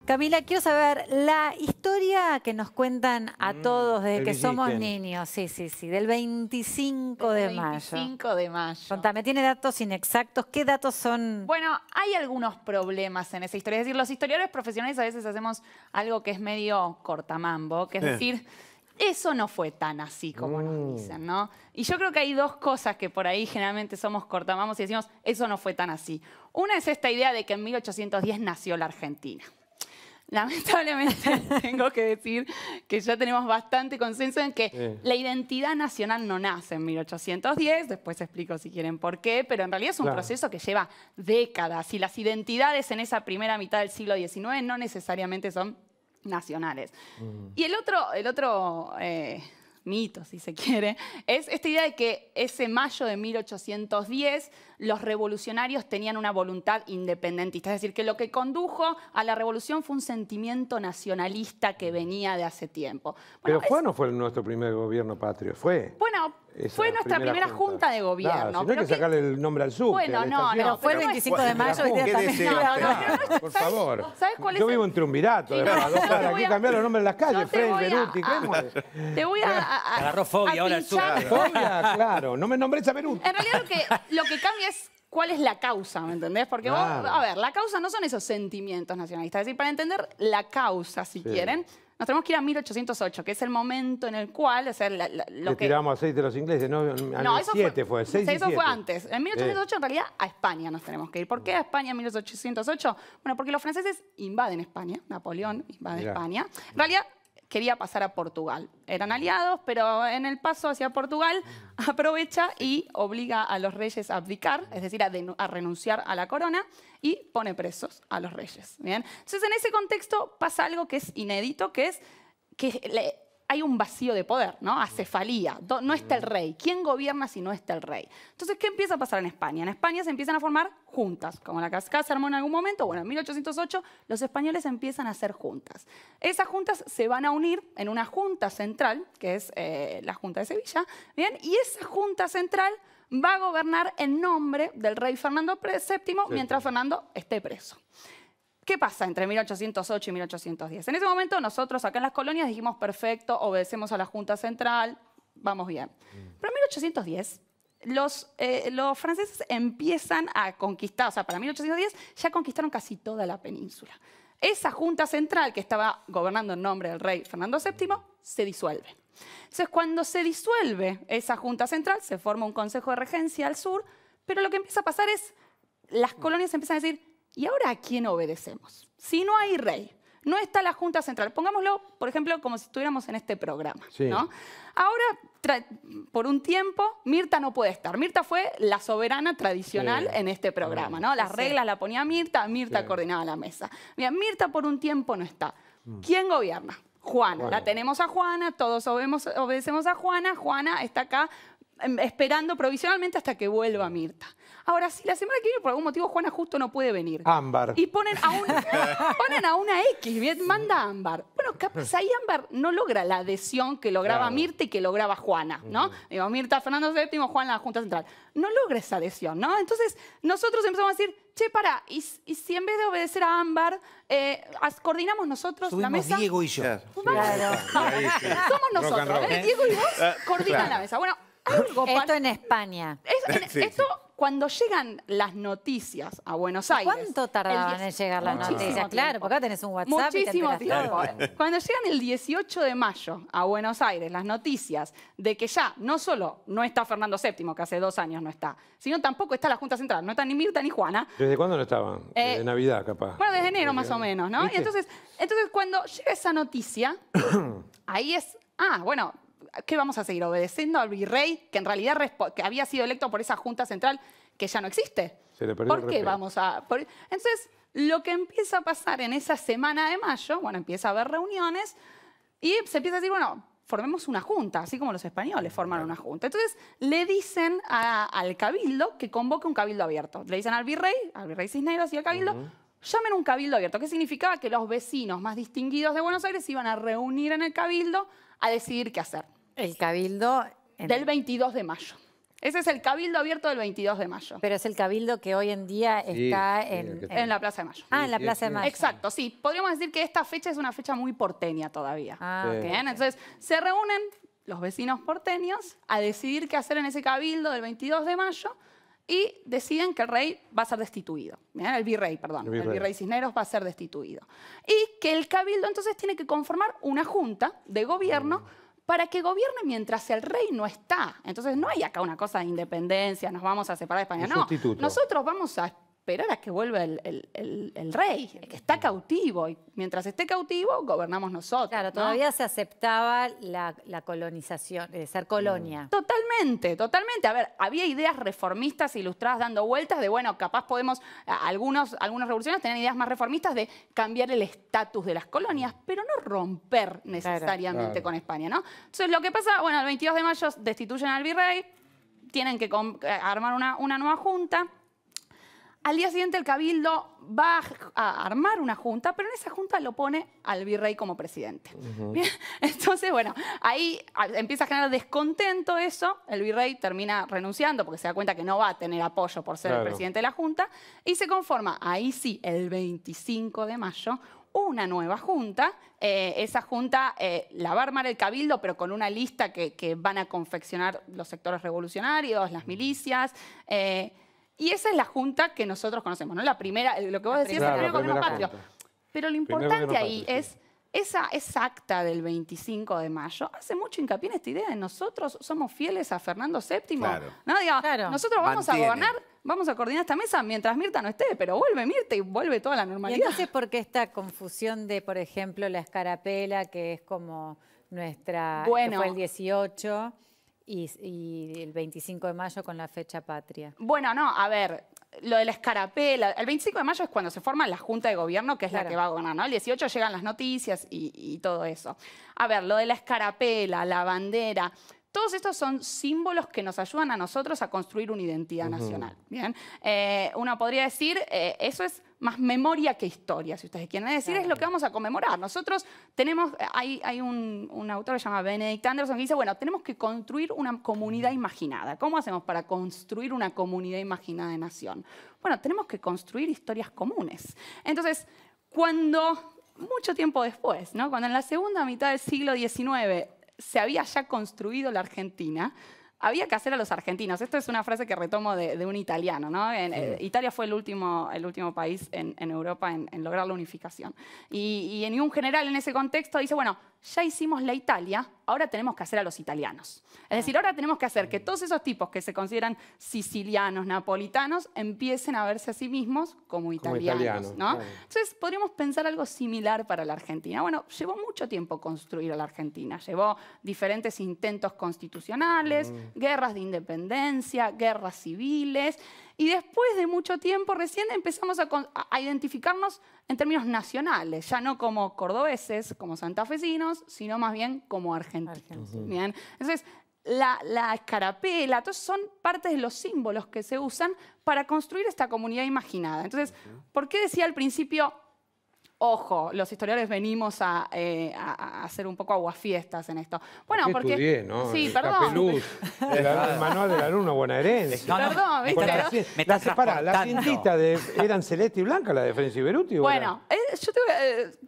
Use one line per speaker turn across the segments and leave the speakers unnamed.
Camila, quiero saber la historia que nos cuentan a todos desde que somos niños. Sí, del 25 de mayo.
25 de mayo.
Contame, ¿tiene datos inexactos? ¿Qué datos son?
Bueno, hay algunos problemas en esa historia. Es decir, los historiadores profesionales a veces hacemos algo que es medio cortamambo, que es decir, eso no fue tan así como nos dicen, ¿no? Y yo creo que hay dos cosas que por ahí generalmente somos cortamambos y decimos, eso no fue tan así. Una es esta idea de que en 1810 nació la Argentina. Lamentablemente tengo que decir que ya tenemos bastante consenso en que la identidad nacional no nace en 1810, después explico si quieren por qué, pero en realidad es un proceso que lleva décadas y las identidades en esa primera mitad del siglo XIX no necesariamente son nacionales. Y el otro mito, si se quiere, es esta idea de que ese mayo de 1810 los revolucionarios tenían una voluntad independentista. Es decir, que lo que condujo a la revolución fue un sentimiento nacionalista que venía de hace tiempo.
Bueno, pero no fue nuestro primer gobierno patrio, fue.
Bueno, fue nuestra primera junta de gobierno.
Claro, si no hay que sacarle el nombre al sur.
Bueno, no,
pero fue el 25 de mayo.
Por favor.
¿Sabes cuál es?
Yo vivo en Triunvirato. Hay que cambiar los nombres de las calles. Fred, Beruti,
te voy a
agarró fobia ahora el sur.
Fobia, claro. No me nombres a Beruti.
En realidad lo que cambia es cuál es la causa, ¿me entendés? Porque vos, a ver, la causa no son esos sentimientos nacionalistas. Es decir, para entender la causa, si quieren, nos tenemos que ir a 1808, que es el momento en el cual... O sea,
le tiramos aceite a los ingleses, no,
eso
7 fue, 6 y 7.
Eso fue antes. En 1808, en realidad, a España nos tenemos que ir. ¿Por qué a España en 1808? Bueno, porque los franceses invaden España. Napoleón invade España. En realidad, quería pasar a Portugal. Eran aliados, pero en el paso hacia Portugal aprovecha y obliga a los reyes a abdicar, es decir, a renunciar a la corona, y pone presos a los reyes. ¿Bien? Entonces, en ese contexto pasa algo que es inédito, que es que hay un vacío de poder, ¿no? Acefalía. No está el rey. ¿Quién gobierna si no está el rey? Entonces, ¿qué empieza a pasar en España? En España se empiezan a formar juntas, como la que acá se armó en algún momento. Bueno, en 1808 los españoles empiezan a hacer juntas. Esas juntas se van a unir en una junta central, que es la Junta de Sevilla, ¿bien? Y esa junta central va a gobernar en nombre del rey Fernando VII mientras Fernando esté preso. ¿Qué pasa entre 1808 y 1810? En ese momento nosotros acá en las colonias dijimos, perfecto, obedecemos a la Junta Central, vamos bien. Pero en 1810 los franceses empiezan a conquistar, o sea, para 1810 ya conquistaron casi toda la península. Esa Junta Central que estaba gobernando en nombre del rey Fernando VII se disuelve. Entonces, cuando se disuelve esa Junta Central, se forma un Consejo de Regencia al sur, pero lo que empieza a pasar es, las colonias empiezan a decir, ¿y ahora a quién obedecemos? Si no hay rey, no está la Junta Central. Pongámoslo, por ejemplo, como si estuviéramos en este programa, ¿no? Ahora, por un tiempo, Mirta no puede estar. Mirta fue la soberana tradicional en este programa, ¿no? Las reglas la ponía Mirta, Mirta coordinaba la mesa. Bien, Mirta por un tiempo no está. ¿Quién gobierna? Juana. La tenemos a Juana, todos obedecemos a Juana. Juana está acá esperando provisionalmente hasta que vuelva Mirta. Ahora, si la semana que viene por algún motivo Juana justo no puede venir.
Ámbar.
Y ponen a una X, bien, manda a Ámbar. Bueno, capaz ahí Ámbar no logra la adhesión que lograba Mirta y que lograba Juana, ¿no? Digo, Mirta, Fernando VII, Juana, la Junta Central. No logra esa adhesión, ¿no? Entonces, nosotros empezamos a decir, che, pará, y si en vez de obedecer a Ámbar, coordinamos nosotros la mesa.
Diego y yo.
Claro.
Somos nosotros, Diego y vos coordinan la mesa. Bueno,
esto en España.
Esto, cuando llegan las noticias a Buenos Aires...
¿Cuánto tardaban en llegar las noticias? Claro, porque acá tenés un WhatsApp
muchísimo
y te enterás
tiempo.
todo.
Cuando llegan el 18 de mayo a Buenos Aires las noticias de que ya no solo no está Fernando VII, que hace 2 años no está, sino tampoco está la Junta Central, no está ni Mirta ni Juana.
¿Desde cuándo no estaban? De Navidad, capaz.
Bueno, desde enero más o menos, ¿no? Y entonces cuando llega esa noticia, ahí es... bueno... ¿Qué vamos a seguir? ¿Obedeciendo al virrey, que en realidad que había sido electo por esa Junta Central que ya no existe?
Se le perdió
¿Por qué vamos a...? Entonces, lo que empieza a pasar en esa semana de mayo, bueno, empieza a haber reuniones y se empieza a decir, bueno, formemos una junta, así como los españoles forman una junta. Entonces, le dicen al cabildo que convoque un cabildo abierto. Le dicen al virrey Cisneros y al cabildo, llamen un cabildo abierto. ¿Qué significaba? Que los vecinos más distinguidos de Buenos Aires se iban a reunir en el cabildo a decidir qué hacer.
El cabildo...
Del 22 de mayo. Ese es el Cabildo Abierto del 22 de mayo.
Pero es el Cabildo que hoy en día está
en la Plaza de Mayo.
En la Plaza de Mayo.
Exacto, sí. Podríamos decir que esta fecha es una fecha muy porteña todavía.
Bien.
Entonces, se reúnen los vecinos porteños a decidir qué hacer en ese Cabildo del 22 de mayo y deciden que el rey va a ser destituido. ¿Bien? El virrey Cisneros va a ser destituido. Y que el Cabildo entonces tiene que conformar una junta de gobierno para que gobierne mientras el rey no está. Entonces no hay acá una cosa de independencia, nos vamos a separar de España. No, nosotros vamos a esperar a que vuelva el rey, el que está cautivo. Y mientras esté cautivo, gobernamos nosotros.
Claro, todavía se aceptaba la colonización, ser colonia.
Totalmente, totalmente. A ver, había ideas reformistas ilustradas dando vueltas de, bueno, capaz podemos, algunas revoluciones tenían ideas más reformistas de cambiar el estatus de las colonias, pero no romper necesariamente con España, ¿no? Entonces, lo que pasa, bueno, el 22 de mayo destituyen al virrey, tienen que armar una nueva junta. Al día siguiente el Cabildo va a armar una junta, pero en esa junta lo pone al virrey como presidente. ¿Bien? Entonces, bueno, ahí empieza a generar descontento eso. El virrey termina renunciando porque se da cuenta que no va a tener apoyo por ser el presidente de la junta. Y se conforma, ahí sí, el 25 de mayo, una nueva junta. Esa junta la va a armar el Cabildo, pero con una lista que van a confeccionar los sectores revolucionarios, las milicias. Y esa es la junta que nosotros conocemos, ¿no? La primera, lo que vos decías, el primer gobierno patrio. Pero lo importante ahí es esa acta del 25 de mayo hace mucho hincapié en esta idea de nosotros somos fieles a Fernando VII. ¿No? Digo, nosotros vamos a gobernar, vamos a coordinar esta mesa mientras Mirta no esté, pero vuelve Mirta y vuelve toda la normalidad.
Y entonces, ¿por qué esta confusión de, por ejemplo, la escarapela, que es como nuestra, que fue el 18... Y el 25 de mayo con la fecha patria?
Bueno, no, a ver, lo de la escarapela, el 25 de mayo es cuando se forma la Junta de Gobierno, que es la que va a gobernar, ¿no? El 18 llegan las noticias y todo eso. A ver, lo de la escarapela, la bandera, todos estos son símbolos que nos ayudan a nosotros a construir una identidad nacional. ¿Bien? Uno podría decir, eso es más memoria que historia, si ustedes quieren decir, es lo que vamos a conmemorar. Nosotros tenemos, hay un autor que se llama Benedict Anderson que dice, bueno, tenemos que construir una comunidad imaginada. ¿Cómo hacemos para construir una comunidad imaginada de nación? Bueno, tenemos que construir historias comunes. Entonces, mucho tiempo después, ¿no? Cuando en la segunda mitad del siglo XIX se había ya construido la Argentina, había que hacer a los argentinos. Esto es una frase que retomo de un italiano, ¿no? Italia fue el último país en Europa en lograr la unificación. Y en un general en ese contexto dice, bueno, ya hicimos la Italia, ahora tenemos que hacer a los italianos. Es decir, ahora tenemos que hacer que todos esos tipos que se consideran sicilianos, napolitanos, empiecen a verse a sí mismos como italianos, ¿no? Entonces, podríamos pensar algo similar para la Argentina. Bueno, llevó mucho tiempo construir a la Argentina. Llevó diferentes intentos constitucionales, guerras de independencia, guerras civiles. Y después de mucho tiempo recién empezamos a identificarnos en términos nacionales, ya no como cordobeses, como santafesinos, sino más bien como argentinos. Bien. Entonces, la escarapela, todos son partes de los símbolos que se usan para construir esta comunidad imaginada. Entonces, ¿por qué decía al principio, ojo, los historiadores venimos a hacer un poco aguafiestas en esto? Bueno, porque
estudié, ¿no?
Sí,
el
perdón.
Capeluz, el manual del alumno bonaerense.
Perdón, ¿viste?
La cintita eran celeste y blanca, la de Frenzy Beruti.
Bueno, yo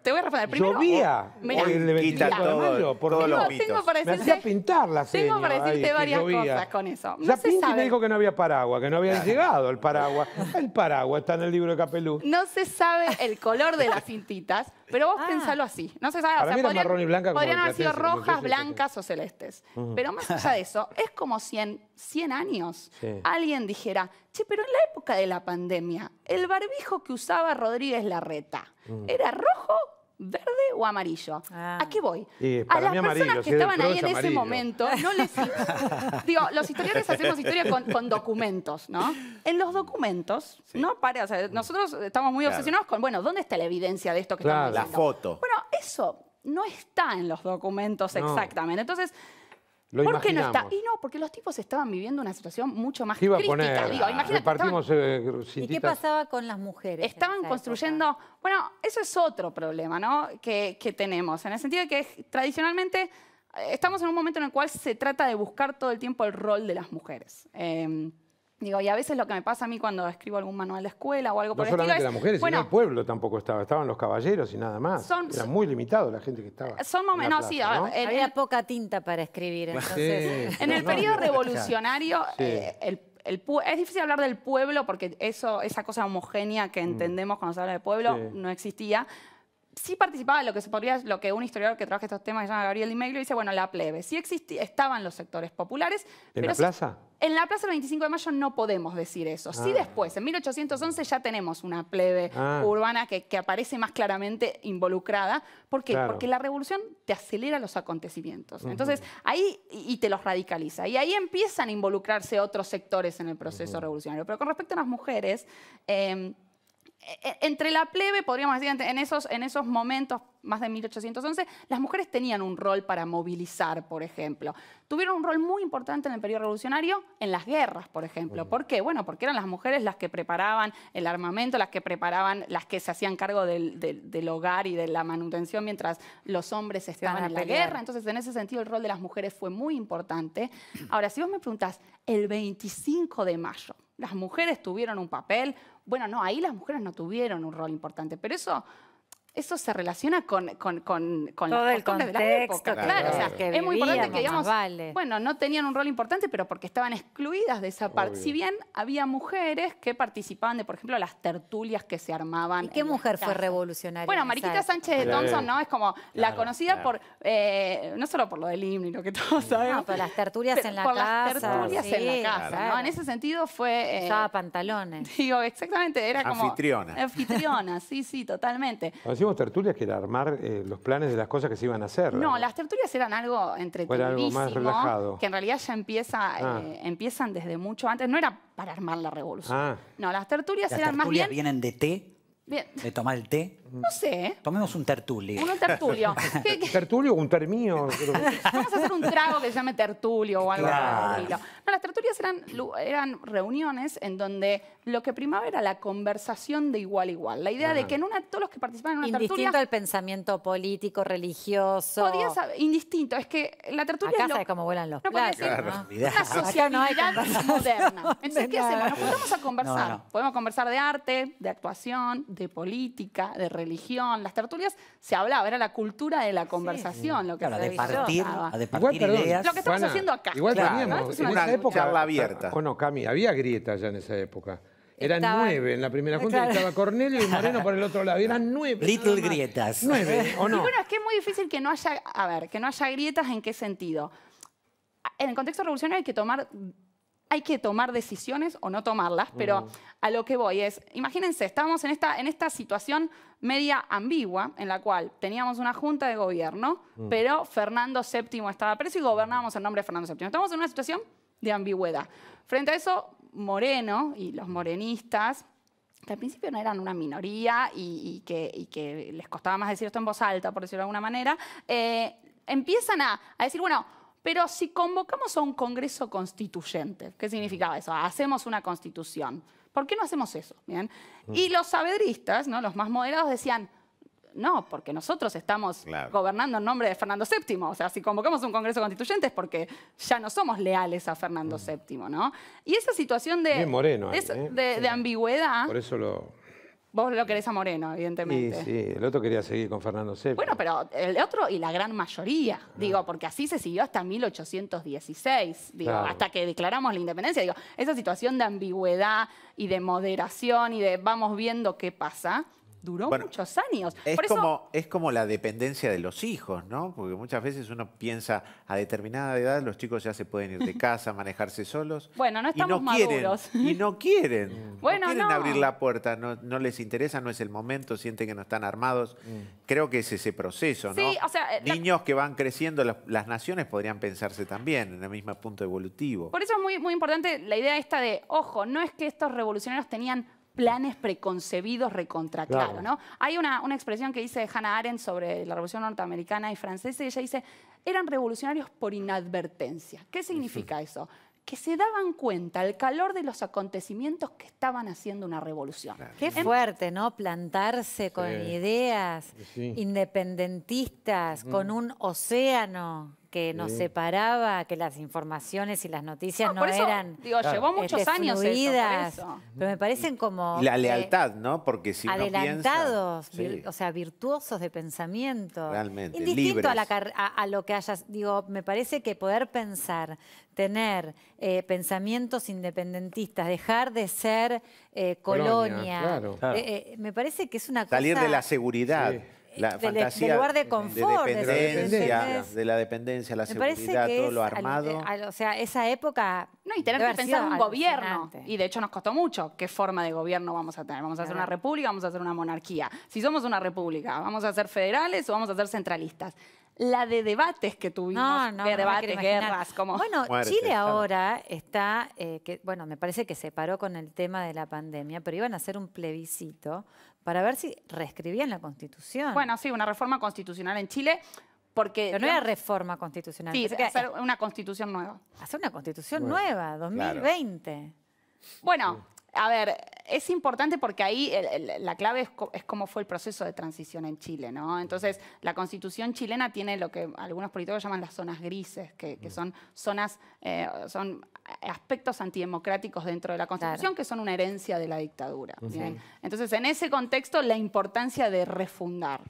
te voy a responder. Primero,
llovía.
Mirá,
Quita
todos los mitos.
Me hacía pintar la seña.
Tengo para decirte varias cosas con eso.
Ya Pinti me dijo que no había paraguas, que no había llegado el paraguas. El paraguas está en el libro de Capeluz.
No se sabe el color de las cintitas, pero vos pensalo así. No se sabe.
Para mí era marrón y blanca como
podrían
el
haber sido
platense,
rojas, blancas o celestes. Pero más allá de eso, es como si en 100 años alguien dijera, che, pero en la época de la pandemia, el barbijo que usaba Rodríguez Larreta, ¿era rojo, verde o amarillo? ¿A qué voy? A las personas que estaban ahí en ese momento, no les... Digo, los historiadores hacemos historia con documentos, ¿no? En los documentos, no para, o sea, nosotros estamos muy obsesionados con, bueno, ¿dónde está la evidencia de esto que estamos diciendo?
La foto.
Bueno, eso no está en los documentos exactamente. Entonces,
¿por
qué no está? Y no, porque los tipos estaban viviendo una situación mucho más crítica. Digo, imagínate,
repartimos
¿Y qué pasaba con las mujeres?
Estaban construyendo... Bueno, eso es otro problema, ¿no? que tenemos, en el sentido de que tradicionalmente estamos en un momento en el cual se trata de buscar todo el tiempo el rol de las mujeres. Digo, y a veces lo que me pasa a mí cuando escribo algún manual de escuela o algo por el estilo es... No
solamente las mujeres, sino el pueblo tampoco estaba. Estaban los caballeros y nada más. Era muy limitado la gente que estaba.
Son momentos, sí,
¿no? Había poca tinta para escribir, entonces...
Sí. En el periodo revolucionario, es difícil hablar del pueblo porque esa cosa homogénea que entendemos cuando se habla de pueblo no existía. Sí participaba lo que un historiador que trabaja estos temas, que se llama Gabriel Di Meglio, dice, bueno, la plebe. Sí estaban los sectores populares.
¿En la plaza?
En la plaza del 25 de mayo no podemos decir eso. Sí después, en 1811 ya tenemos una plebe urbana que aparece más claramente involucrada. ¿Por qué? Porque la revolución te acelera los acontecimientos. Entonces, ahí, y te los radicaliza. Y ahí empiezan a involucrarse otros sectores en el proceso revolucionario. Pero con respecto a las mujeres... entre la plebe, podríamos decir, en esos momentos, más de 1811, las mujeres tenían un rol para movilizar, por ejemplo. Tuvieron un rol muy importante en el periodo revolucionario en las guerras, por ejemplo. ¿Por qué? Bueno, porque eran las mujeres las que preparaban el armamento, las que se hacían cargo del hogar y de la manutención mientras los hombres estaban en la guerra. Entonces, en ese sentido, el rol de las mujeres fue muy importante. Ahora, si vos me preguntás, el 25 de mayo, ¿las mujeres tuvieron un papel? Bueno, no, ahí las mujeres no tuvieron un rol importante, pero eso se relaciona con las costumbres de la época. Claro, o sea, es muy importante que, digamos, bueno, no tenían un rol importante, pero porque estaban excluidas de esa parte. Si bien había mujeres que participaban de, por ejemplo, las tertulias que se armaban.
¿Y qué mujer fue revolucionaria?
Bueno, Mariquita Sánchez de Thompson, ¿no? Es como la conocida por, no solo por lo del himno y lo que todos sabemos.
No, pero las tertulias en la casa.
Por las tertulias en la casa, ¿no? En ese sentido fue...
usaba pantalones.
Digo, exactamente, era como...
Anfitriona,
sí, totalmente.
Tertulias que era armar los planes de las cosas que se iban a hacer.
No, las tertulias eran algo entretenidísimo,
algo más relajado.
Que en realidad ya empiezan desde mucho antes. No era para armar la revolución. No, las tertulias eran más bien...
¿Las tertulias vienen de té? Bien. ¿De tomar el té?
No sé.
Tomemos un tertulio.
Un tertulio.
¿Tertulio o un termío?
Vamos a hacer un trago que se llame tertulio o algo así. No, las tertulias eran reuniones en donde lo que primaba era la conversación de igual a igual. La idea de que todos los que participaban en una tertulia...
Indistinto al pensamiento político, religioso...
Indistinto. Es que la tertulia...
Acá sabes cómo vuelan los platos, ¿no?
Una sociabilidad moderna. Entonces, ¿qué hacemos? Nos juntamos a conversar. Podemos conversar de arte, de actuación, de política, de religión. Las tertulias se hablaba, era la cultura de la conversación lo que se
de partir ideas.
Lo que estamos haciendo acá.
Igual teníamos
en esa época charla abierta.
O no, Cami, había grietas ya en esa época. Eran 9 en la primera junta, estaba Cornelio y Moreno por el otro lado. Eran 9.
Little grietas.
9, ¿o no?
Y bueno, es que es muy difícil que no haya grietas. ¿En qué sentido? En el contexto revolucionario hay que tomar decisiones o no tomarlas, pero a lo que voy es, imagínense, estábamos en esta situación media ambigua, en la cual teníamos una junta de gobierno, pero Fernando VII estaba preso y gobernábamos en nombre de Fernando VII. Estamos en una situación de ambigüedad. Frente a eso, Moreno y los morenistas, que al principio no eran una minoría y que les costaba más decir esto en voz alta, por decirlo de alguna manera, empiezan a decir, bueno, pero si convocamos a un congreso constituyente, ¿qué significaba eso? Hacemos una constitución. ¿Por qué no hacemos eso? ¿Bien? Y los saavedristas, ¿no? Los más moderados, decían, no, porque nosotros estamos gobernando en nombre de Fernando VII. O sea, si convocamos un congreso constituyente es porque ya no somos leales a Fernando VII, ¿no? Y esa situación de ambigüedad...
Por eso
Vos lo querés a Moreno, evidentemente.
Sí, el otro quería seguir con Fernando VII.
Bueno, pero el otro y la gran mayoría, digo, porque así se siguió hasta 1816, digo, hasta que declaramos la independencia. Digo, esa situación de ambigüedad y de moderación y de vamos viendo qué pasa, duró muchos años.
Es como la dependencia de los hijos, ¿no? Porque muchas veces uno piensa a determinada edad los chicos ya se pueden ir de casa, manejarse solos.
Bueno, no estamos maduros.
Y no quieren.
Bueno,
no quieren abrir la puerta, no les interesa, no es el momento, sienten que no están armados. Creo que es ese proceso, ¿no?
Sí, o sea,
niños que van creciendo, las naciones podrían pensarse también en el mismo punto evolutivo.
Por eso es muy, muy importante la idea esta de, ojo, no es que estos revolucionarios tenían planes preconcebidos recontra claro, ¿no? Hay una expresión que dice Hannah Arendt sobre la Revolución Norteamericana y Francesa, y ella dice, eran revolucionarios por inadvertencia. ¿Qué significa eso? Que se daban cuenta al calor de los acontecimientos que estaban haciendo una revolución.
Qué fuerte, ¿no? Plantarse con ideas independentistas, con un océano que nos separaba, que las informaciones y las noticias no eran
llevó muchos años
fluidas,
eso.
pero me parecen como...
Y la lealtad, ¿no? Porque si
adelantados,
uno piensa,
o sea, virtuosos de pensamiento.
Realmente,
indistinto
libres.
a lo que hayas... Digo, me parece que poder pensar, tener pensamientos independentistas, dejar de ser colonia,
claro.
me parece que es una cosa...
Salir de la seguridad.
Sí.
La fantasía
del lugar de confort,
de la dependencia, la seguridad, todo lo armado.
O sea, esa época...
No, y tener que pensar en un gobierno. Y de hecho nos costó mucho. ¿Qué forma de gobierno vamos a tener? ¿Vamos a hacer una república? ¿Vamos a hacer una monarquía? Si somos una república, ¿vamos a ser federales o vamos a ser centralistas? La de debates que tuvimos, debates, guerras, como...
Bueno, Chile ahora está, bueno, me parece que se paró con el tema de la pandemia, pero iban a hacer un plebiscito para ver si reescribían la Constitución.
Bueno, sí, una reforma constitucional en Chile, porque...
Pero no era reforma constitucional.
Sí, hacer una constitución nueva.
Hacer una constitución nueva, 2020.
Claro.
Bueno, a ver, es importante porque ahí la clave es cómo fue el proceso de transición en Chile, ¿no? Entonces, la Constitución chilena tiene lo que algunos politólogos llaman las zonas grises, que son zonas, son aspectos antidemocráticos dentro de la Constitución que son una herencia de la dictadura. ¿Bien? Entonces, en ese contexto, la importancia de refundar.